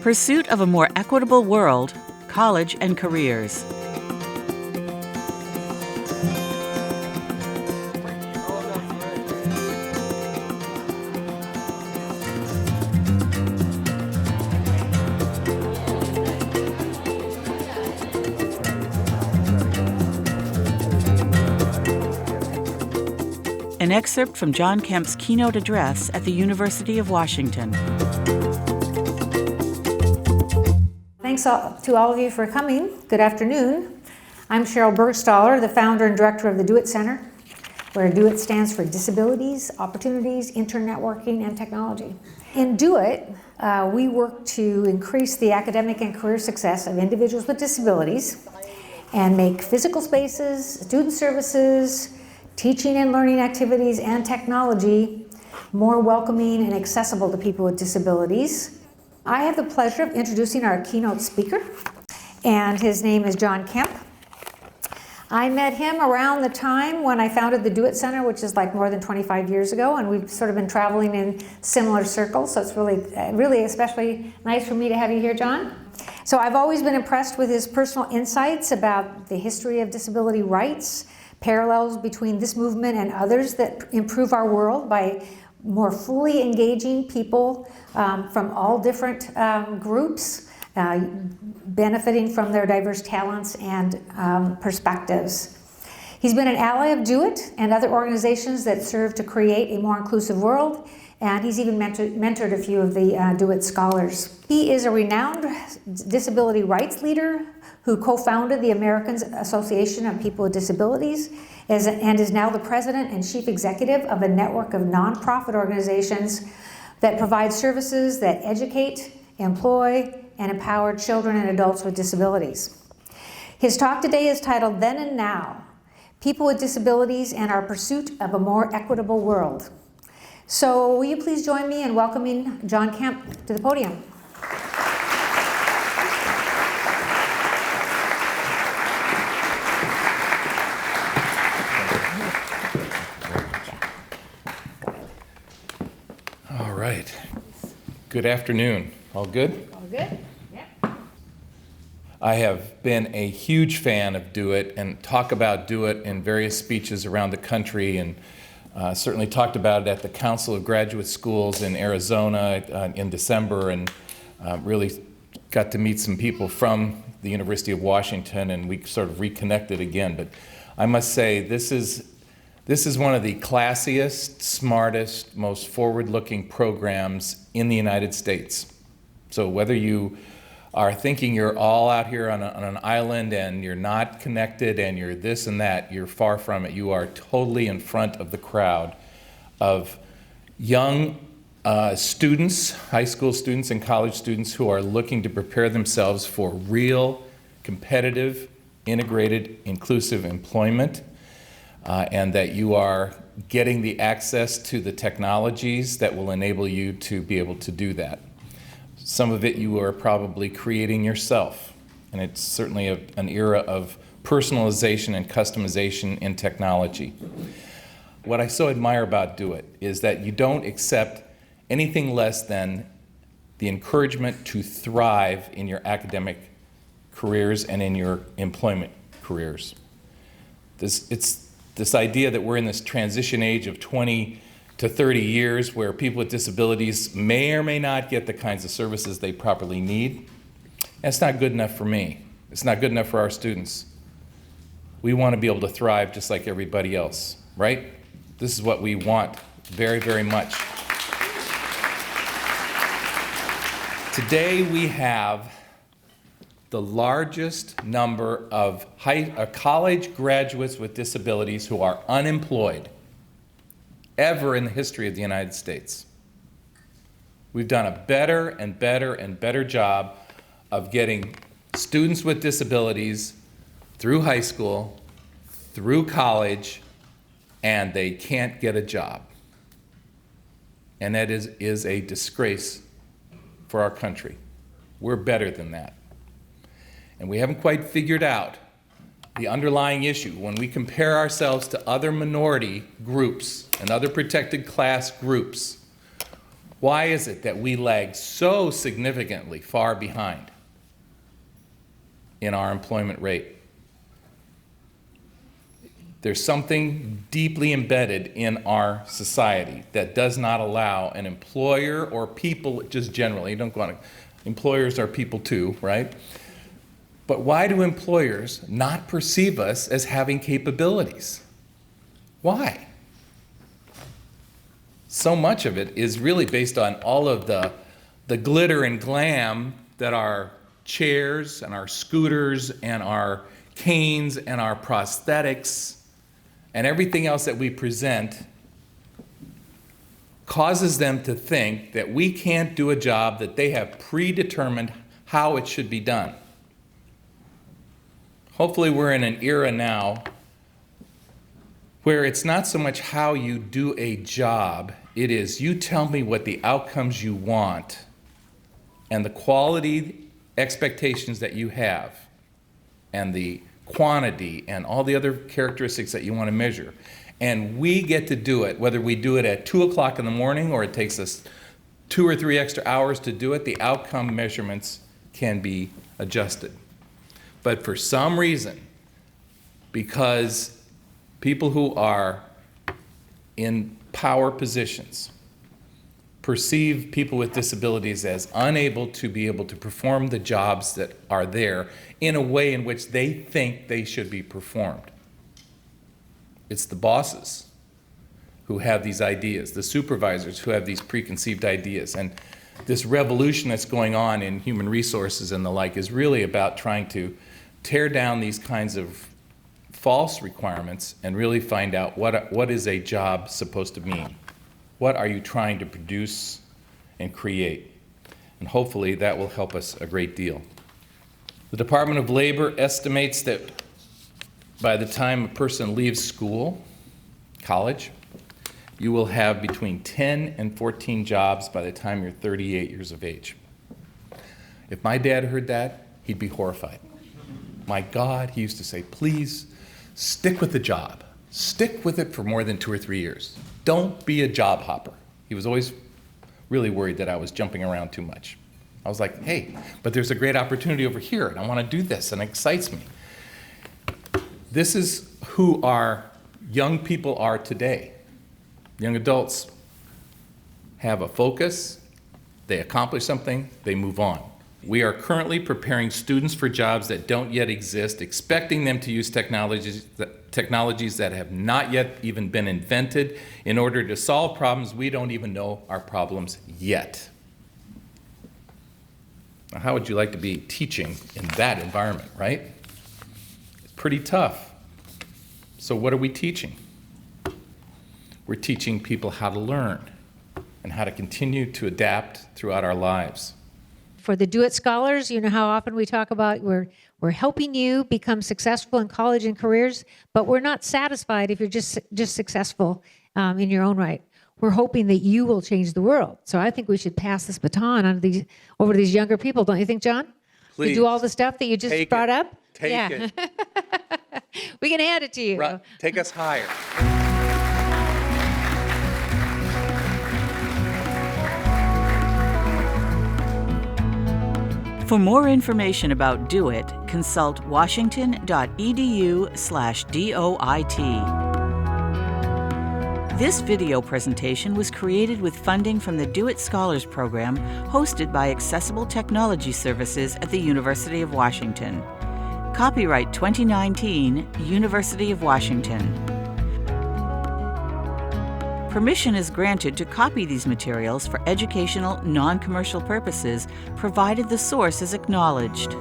Pursuit of a More Equitable World, College and Careers. An excerpt from John Kemp's keynote address at the University of Washington. Thanks to all of you for coming. Good afternoon. I'm Sheryl Burgstahler, the founder and director of the DO-IT Center, where DO-IT stands for Disabilities, Opportunities, Internetworking, and Technology. In DO-IT, we work to increase the academic and career success of individuals with disabilities and make physical spaces, student services, teaching and learning activities, and technology more welcoming and accessible to people with disabilities. I have the pleasure of introducing our keynote speaker, and his name is John Kemp. I met him around the time when I founded the DO-IT Center, which is like more than 25 years ago, and we've sort of been traveling in similar circles, so it's really especially nice for me to have you here, John. So I've always been impressed with his personal insights about the history of disability rights, parallels between this movement and others that improve our world by more fully engaging people from all different groups, benefiting from their diverse talents and perspectives. He's been an ally of DO-IT and other organizations that serve to create a more inclusive world, and he's even mentored a few of the DO-IT scholars. He is a renowned disability rights leader who co-founded the American Association of People with Disabilities and is now the president and chief executive of a network of nonprofit organizations that provide services that educate, employ, and empower children and adults with disabilities. His talk today is titled Then and Now, People with Disabilities and Our Pursuit of a More Equitable World. So will you please join me in welcoming John Kemp to the podium? All right. Good afternoon. All good? All good? Yeah. I have been a huge fan of DO-IT and talk about DO-IT in various speeches around the country, and certainly talked about it at the Council of Graduate Schools in Arizona in December, and really got to meet some people from the University of Washington, and we sort of reconnected again. But I must say, this is one of the classiest, smartest, most forward-looking programs in the United States. So whether you are thinking you're all out here on an island and you're not connected and you're this and that, you're far from it. You are totally in front of the crowd of young students, high school students and college students who are looking to prepare themselves for real, competitive, integrated, inclusive employment. And that you are getting the access to the technologies that will enable you to be able to do that. Some of it you are probably creating yourself, and it's certainly an era of personalization and customization in technology. What I so admire about DO-IT is that you don't accept anything less than the encouragement to thrive in your academic careers and in your employment careers. This idea that we're in this transition age of 20 to 30 years where people with disabilities may or may not get the kinds of services they properly need, that's not good enough for me. It's not good enough for our students. We want to be able to thrive just like everybody else, right? This is what we want very, very much. Today we have the largest number of college graduates with disabilities who are unemployed ever in the history of the United States. We've done a better and better and better job of getting students with disabilities through high school, through college, and they can't get a job. And that is a disgrace for our country. We're better than that. And we haven't quite figured out the underlying issue. When we compare ourselves to other minority groups and other protected class groups, Why is it that we lag so significantly far behind in our employment rate? There's something deeply embedded in our society that does not allow an employer or people, just generally, employers are people too, right? But why do employers not perceive us as having capabilities? Why? So much of it is really based on all of the glitter and glam that our chairs and our scooters and our canes and our prosthetics and everything else that we present causes them to think that we can't do a job that they have predetermined how it should be done. Hopefully we're in an era now where it's not so much how you do a job, it is you tell me what the outcomes you want and the quality expectations that you have and the quantity and all the other characteristics that you want to measure. And we get to do it, whether we do it at 2 o'clock in the morning or it takes us 2 or 3 extra hours to do it, the outcome measurements can be adjusted. But for some reason, because people who are in power positions perceive people with disabilities as unable to be able to perform the jobs that are there in a way in which they think they should be performed. It's the bosses who have these ideas, the supervisors who have these preconceived ideas. And this revolution that's going on in human resources and the like is really about trying to tear down these kinds of false requirements and really find out what is a job supposed to mean. What are you trying to produce and create? And hopefully that will help us a great deal. The Department of Labor estimates that by the time a person leaves school, college, you will have between 10 and 14 jobs by the time you're 38 years of age. If my dad heard that, he'd be horrified. My God, he used to say, please stick with the job. Stick with it for more than 2 or 3 years. Don't be a job hopper. He was always really worried that I was jumping around too much. I was like, hey, but there's a great opportunity over here, and I want to do this, and it excites me. This is who our young people are today. Young adults have a focus, they accomplish something, they move on. We are currently preparing students for jobs that don't yet exist, expecting them to use technologies that have not yet even been invented in order to solve problems we don't even know are problems yet. Now, how would you like to be teaching in that environment, right? It's pretty tough. So what are we teaching? We're teaching people how to learn and how to continue to adapt throughout our lives. For the Do It Scholars, you know how often we talk about we're helping you become successful in college and careers, but we're not satisfied if you're just successful in your own right. We're hoping that you will change the world. So I think we should pass this baton on over to these younger people, don't you think, John? Please. To do all the stuff that you just brought up? Take it. We can hand it to you. Right. Take us higher. For more information about Do It, consult washington.edu/DOIT. This video presentation was created with funding from the Do It Scholars Program hosted by Accessible Technology Services at the University of Washington. Copyright 2019, University of Washington. Permission is granted to copy these materials for educational, non-commercial purposes, provided the source is acknowledged.